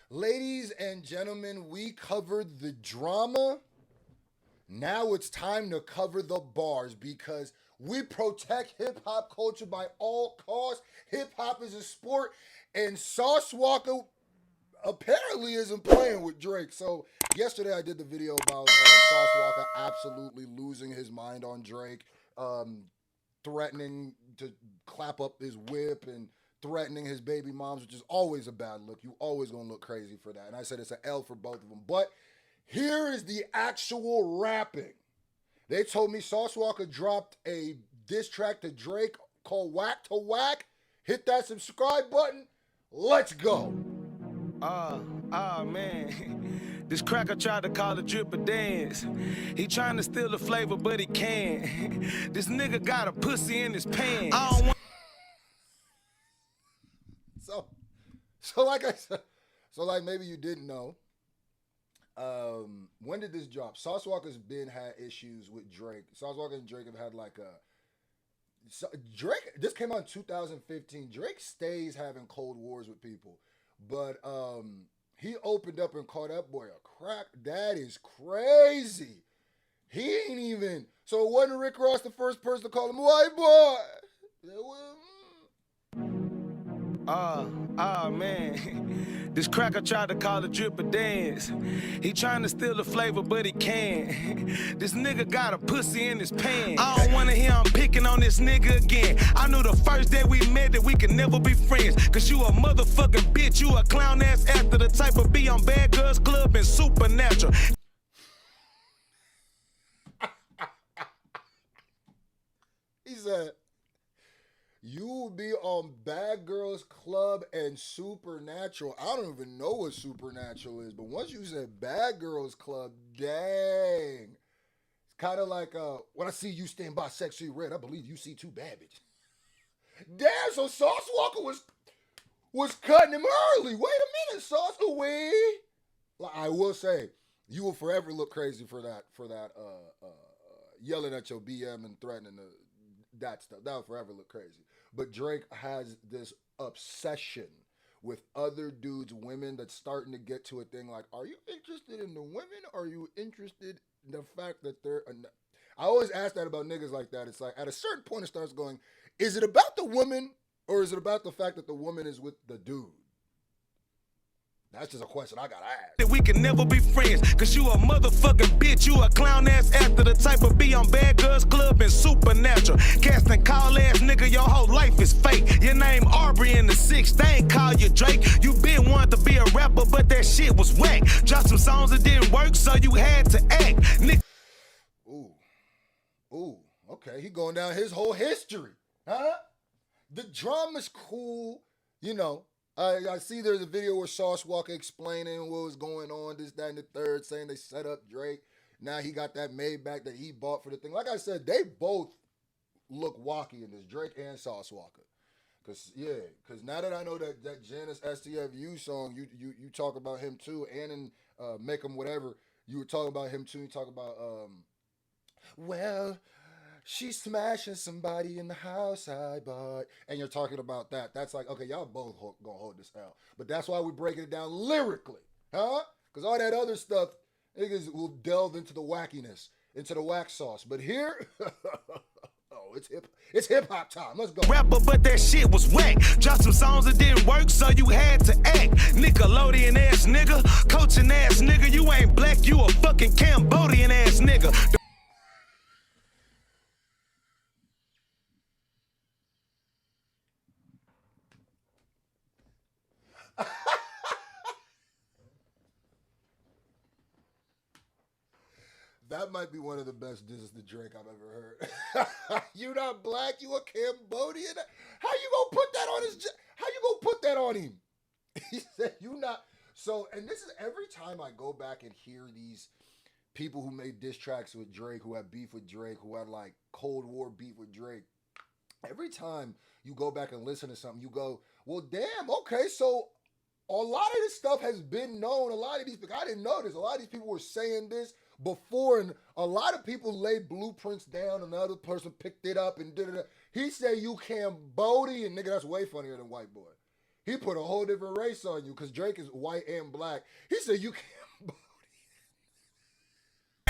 Ladies and gentlemen, we covered the drama. Now it's time to cover the bars because we protect hip hop culture by all costs. Hip hop is a sport, and Sauce Walker apparently isn't playing with Drake. So yesterday I did the video about Sauce Walker absolutely losing his mind on Drake, um, threatening to clap up his whip and threatening his baby moms, which is always a bad look. You always gonna look crazy for that. And I said it's an L for both of them. But here is the actual rapping. They told me Sauce Walker dropped a diss track to Drake called Wack to Wack. Hit that subscribe button. Let's go. Man. This cracker tried to call it drip a dance. He trying to steal the flavor, but he can't. This nigga got a pussy in his pants. I don't want So like I said, like maybe you didn't know. When did this drop? Sauce Walker's had issues with Drake. Sauce Walker and Drake have had like Drake. This came out in 2015. Drake stays having cold wars with people, but he opened up and called that boy a crack. That is crazy. He ain't even. So it wasn't Rick Ross the first person to call him white boy. It was. Man. This cracker tried to call it drip a dance. He trying to steal the flavor, but he can't. This nigga got a pussy in his pants. I don't wanna hear him picking on this nigga again. I knew the first day we met that we could never be friends. Cause you a motherfucking bitch, you a clown ass actor, the type of be on Bad Girls Club and Supernatural. He said, you will be on Bad Girls Club and Supernatural. I don't even know what Supernatural is, but once you said Bad Girls Club, dang. It's kind of like when I see you stand by sexy red, I believe you see two bad bitches. Damn, so Sauce Walker was cutting him early. Wait a minute, Sauce, away. I will say, you will forever look crazy for that yelling at your BM and threatening that stuff. That will forever look crazy. But Drake has this obsession with other dudes' women that's starting to get to a thing like, are you interested in the women? Or are you interested in the fact that they're... I always ask that about niggas like that. It's like, at a certain point it starts going, is it about the woman or is it about the fact that the woman is with the dude? That's just a question I gotta ask. We can never be friends, cause you a motherfucking bitch. You a clown ass actor, the type of be on Bad Girls Club and Supernatural. Casting call ass nigga, your whole life is fake. Your name Aubrey in the 6th, they ain't call you Drake. You been wanting to be a rapper, but that shit was whack. Dropped some songs that didn't work, so you had to act. Ooh, okay, he going down his whole history, huh? The drama's cool, you know. I see there's a video where Sauce Walker explaining what was going on, this, that, and the third, saying they set up Drake. Now he got that Maybach that he bought for the thing. Like I said, they both look wacky in this, Drake and Sauce Walker. Cause now that I know that Janice STFU song, you talk about him too, and in Make 'Em Whatever, you were talking about him too. You talk about well, she's smashing somebody in the house I bought. And you're talking about that. That's like, okay, y'all both gonna hold this L. But that's why we're breaking it down lyrically. Huh? Because all that other stuff, niggas will delve into the wackiness, into the whack sauce. But here, oh, it's hip hop time. Let's go. Rapper, but that shit was whack. Dropped some songs that didn't work, so you had to act. Nickelodeon ass nigga, coaching ass nigga. You ain't black, you a fucking Cambodian ass nigga. That might be one of the best disses to Drake I've ever heard. You not black, you a Cambodian? How you gonna put that on how you gonna put that on him? He said you not. So, and this is every time I go back and hear these people who made diss tracks with Drake, who had beef with Drake, who had like Cold War beef with Drake. Every time you go back and listen to something, you go, well, damn, okay, so a lot of this stuff has been known. A lot of these people, I didn't know this. A lot of these people were saying this before, and a lot of people laid blueprints down, and another person picked it up and did it. He said, you Cambodian, nigga, that's way funnier than white boy. He put a whole different race on you because Drake is white and black. He said you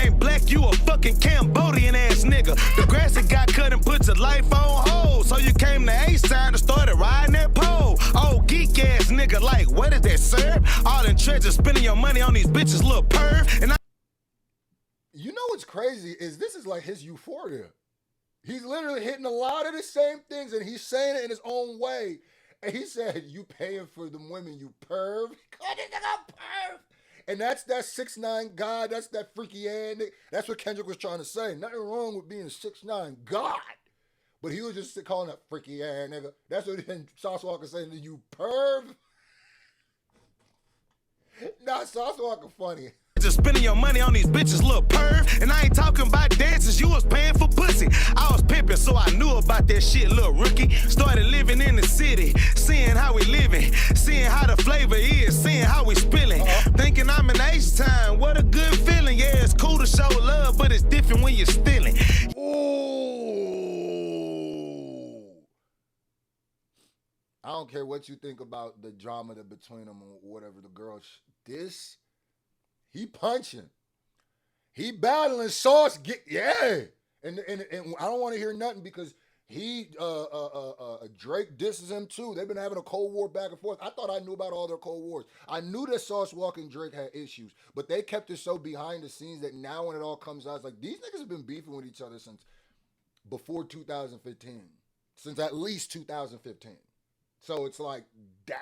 ain't black, you a fucking Cambodian ass nigga. The grass that got cut and put your life on hold. So you came to A-side and started riding that pole. Oh, geek ass nigga, like, what is that, sir? All in treasure, spending your money on these bitches, little perv. And You know what's crazy is this is like his euphoria. He's literally hitting a lot of the same things and he's saying it in his own way. And he said, you paying for them women, you perv. He called this nigga perv. And that's that 6'9" God. That's that freaky ass nigga. That's what Kendrick was trying to say. Nothing wrong with being 6'9" God. But he was just calling that freaky ass nigga. That's what Sauce Walka saying to you, perv. Nah, Sauce Walka funny. just spending your money on these bitches, little perv. And I ain't talking about dances, you was paying for pussy. I was pimping, so I knew about that shit, little rookie. Started living in the city, seeing how we living, seeing how the flavor is, seeing how we spilling. Thinking I'm in H-time, what a good feeling. Yeah, it's cool to show love, but it's different when you're stealing. Ooh. I don't care what you think about the drama that between them or whatever. The girl, DISS, he punching, he battling Sauce. And I don't want to hear nothing because he Drake disses him too. They've been having a Cold War back and forth. I thought I knew about all their Cold Wars. I knew that Sauce Walka and Drake had issues, but they kept it so behind the scenes that now when it all comes out, it's like these niggas have been beefing with each other since before 2015, since at least 2015. So it's like, damn.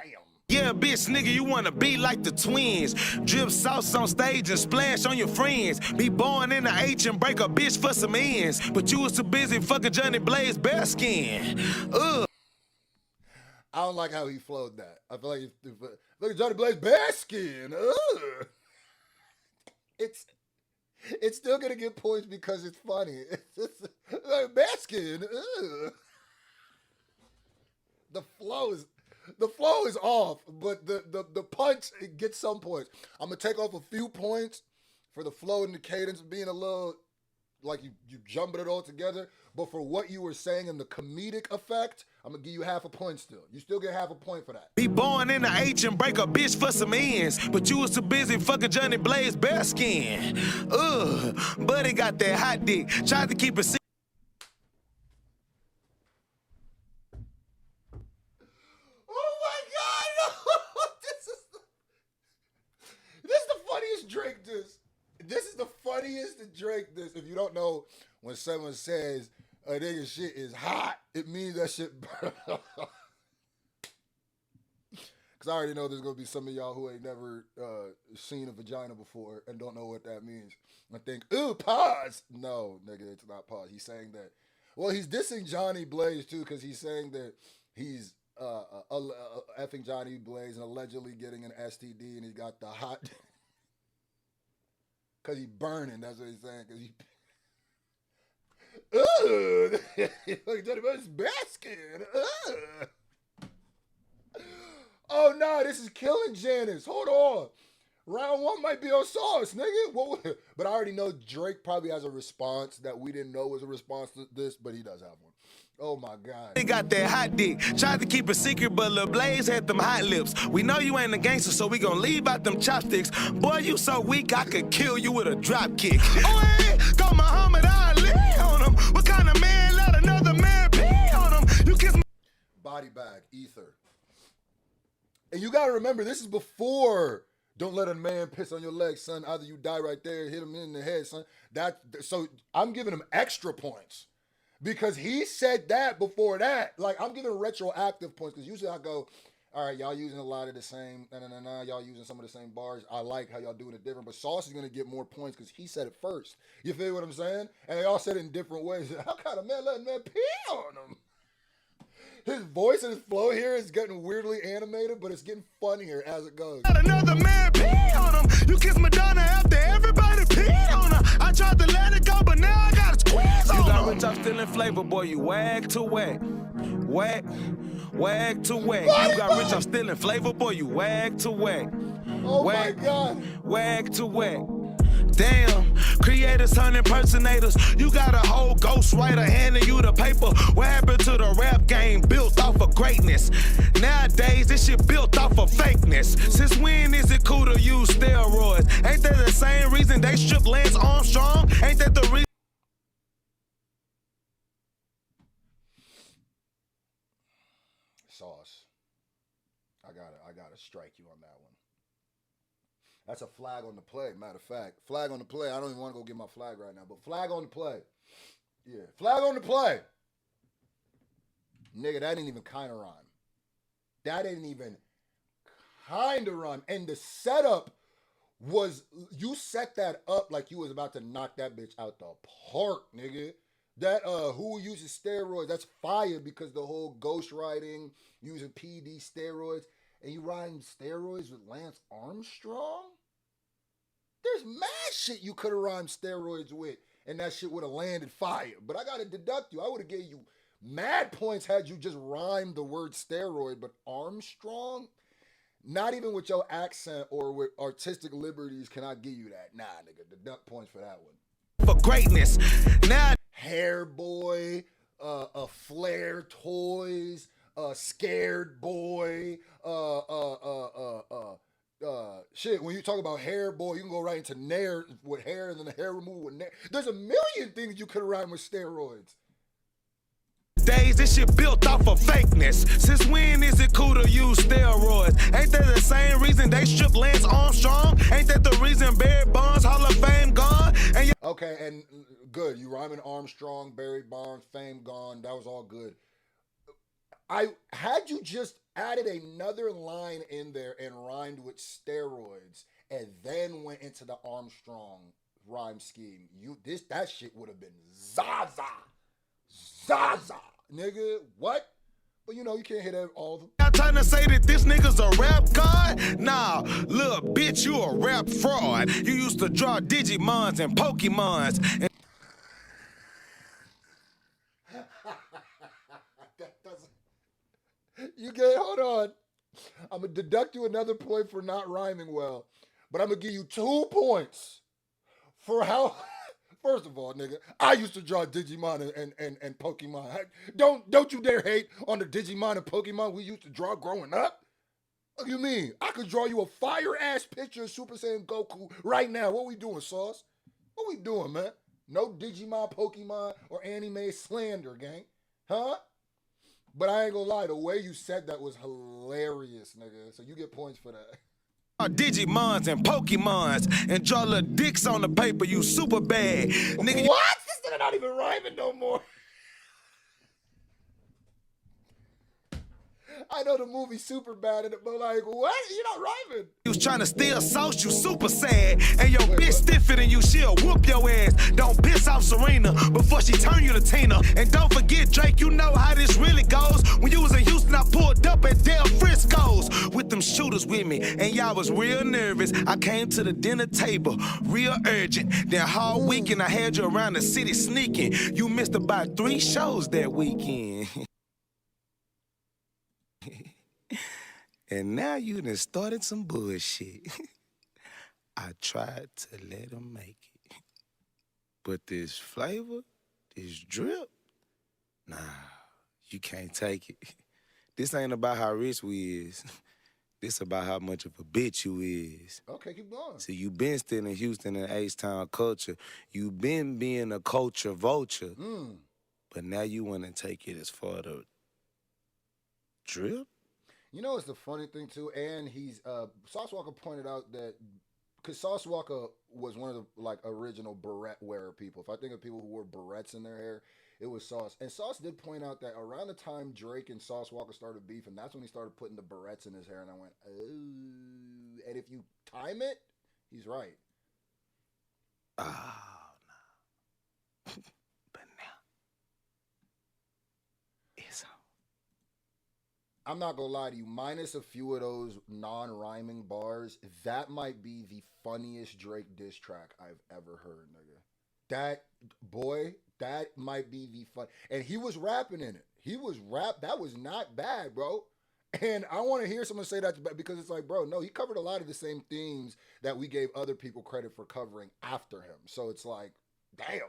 Yeah, bitch, nigga, you wanna be like the twins. Drip sauce on stage and splash on your friends. Be born in the H and break a bitch for some ends. But you was too busy fucking Johnny Blaze bare skin. Ugh. I don't like how he flowed that. I feel like look at Johnny Blaze bare skin. Ugh. It's still gonna get points because it's funny. It's just like bare skin. Ugh. The flow is off, but the punch, it gets some points. I'm gonna take off a few points for the flow and the cadence being a little like you jumping it all together. But for what you were saying and the comedic effect, I'm gonna give you half a point still. You still get half a point for that. Be born in the H and break a bitch for some ends. But you was too busy fucking Johnny Blaze bare skin. Ugh, buddy got that hot dick. Tried to keep it secret. Drake diss. This is the funniest Drake diss. If you don't know, when someone says a nigga shit is hot, it means that shit burn. Because I already know there's going to be some of y'all who ain't never seen a vagina before and don't know what that means. I think, ooh, pause. No, nigga, it's not pause. He's saying that. Well, he's dissing Johnny Blaze, too, because he's saying that he's effing Johnny Blaze and allegedly getting an STD and he's got the hot... Because he burning, that's what he's saying. Because he... Johnny Blaze's basket. Oh, no, this is killing Janice. Hold on. Round one might be on Sauce, nigga. But I already know Drake probably has a response that we didn't know was a response to this, but he does have one. Oh my God. They got that hot dick. Tried to keep it secret, but Lil Blaze had them hot lips. We know you ain't a gangster, so we gon' leave out them chopsticks. Boy, you so weak, I could kill you with a drop kick. Oh, hey, got Muhammad Ali on him. What kind of man let another man pee on him? You kiss me. Body bag, ether. And you gotta remember, this is before don't let a man piss on your leg, son. Either you die right there, hit him in the head, son. So I'm giving him extra points. Because he said that before that. Like, I'm giving retroactive points. Because usually I go, all right, y'all using a lot of the same, y'all using some of the same bars. I like how y'all doing it different. But Sauce is going to get more points because he said it first. You feel what I'm saying? And they all said it in different ways. How kind of man letting man pee on him? His voice and his flow here is getting weirdly animated, but it's getting funnier as it goes. Let another man pee on him. You kiss Madonna after everybody pee on her. I tried to let it go, but now I got to squeeze on her. You got rich off stealing flavor, boy. You wag to wag. Wag to wag. You got rich off stealing flavor, boy. You wag to wag. Oh my God. Wag to wag. Damn, Creators turn impersonators. You got a whole ghostwriter handing you the paper. What happened to the rap game built off of greatness? Nowadays, this shit built off of fakeness. Since when is it cool to use steroids? Ain't that the same reason they stripped Lance Armstrong? Ain't that the reason? Sauce. I gotta strike you on that one. That's a flag on the play, matter of fact. Flag on the play. I don't even want to go get my flag right now, but flag on the play. Yeah, flag on the play. Nigga, that didn't even kind of rhyme. That didn't even kind of rhyme. And the setup was, you set that up like you was about to knock that bitch out the park, nigga. That who uses steroids, that's fire, because the whole ghostwriting, using PD steroids, and you riding steroids with Lance Armstrong? There's mad shit you could have rhymed steroids with, and that shit would have landed fire. But I gotta deduct you. I would have gave you mad points had you just rhymed the word steroid, but Armstrong? Not even with your accent or with artistic liberties can I give you that. Nah, nigga, deduct points for that one. For greatness. Now Hair Boy, Flair Toys, Scared Boy, shit. When you talk about Hair Boy, you can go right into Nair with hair and then the hair removal with Nair. There's a million things you could have rhymed with steroids. days, this shit built off of fakeness. Since when is it cool to use steroids? Ain't that the same reason they stripped Lance Armstrong? Ain't that the reason Barry Bonds Hall of Fame gone? And okay, and good. You rhyming Armstrong, Barry Bonds, fame gone. That was all good. I had you just added another line in there and rhymed with steroids and then went into the Armstrong rhyme scheme. That shit would have been Zaza. Zaza. Nigga, what? But you know, you can't hit all of them. I'm trying to say that this nigga's a rap god? Nah, little bitch, you a rap fraud. You used to draw Digimons and Pokemons. And that doesn't... You get, hold on. I'm going to deduct you another point for not rhyming well. But I'm going to give you 2 points for how... First of all, nigga, I used to draw Digimon and Pokemon. Don't you dare hate on the Digimon and Pokemon we used to draw growing up. What do you mean? I could draw you a fire-ass picture of Super Saiyan Goku right now. What we doing, Sauce? What we doing, man? No Digimon, Pokemon, or anime slander, gang. Huh? But I ain't gonna lie, the way you said that was hilarious, nigga. So you get points for that. Digimons and Pokemons and draw little dicks on the paper, you super bad. Nigga, what? This nigga not even rhyming no more. I know the movie super bad, but like, what? You're not rhyming. You was trying to steal sauce, you super sad. And your bitch stiffer than you, she'll whoop your ass. Don't piss off Serena before she turn you to Tina. And don't forget, Drake, you know how this really goes. When you was in Houston, I pulled up at Del Frisco's with them shooters with me. And y'all was real nervous. I came to the dinner table, real urgent. Then all weekend, I had you around the city sneaking. You missed about 3 shows that weekend. And now you done started some bullshit. I tried to let him make it. But this flavor, this drip, nah, you can't take it. This ain't about how rich we is. This about how much of a bitch you is. Okay, keep going. See, you been still in Houston and H-Town culture. You been being a culture vulture. But now you want to take it as far the drip? You know, it's the funny thing too, and he's Sauce Walka pointed out that because Sauce Walka was one of the like original beret wearer people. If I think of people who wore berets in their hair, it was Sauce. And Sauce did point out that around the time Drake and Sauce Walka started beefing, that's when he started putting the berets in his hair. And I went, oh. And if you time it, he's right. Oh, no. But now, it's on. I'm not gonna lie to you, minus a few of those non-rhyming bars, that might be the funniest Drake diss track I've ever heard, nigga. That might be the fun. And he was rapping in it. That was not bad, bro. And I want to hear someone say that because it's like, bro, no, he covered a lot of the same themes that we gave other people credit for covering after him. So it's like, damn,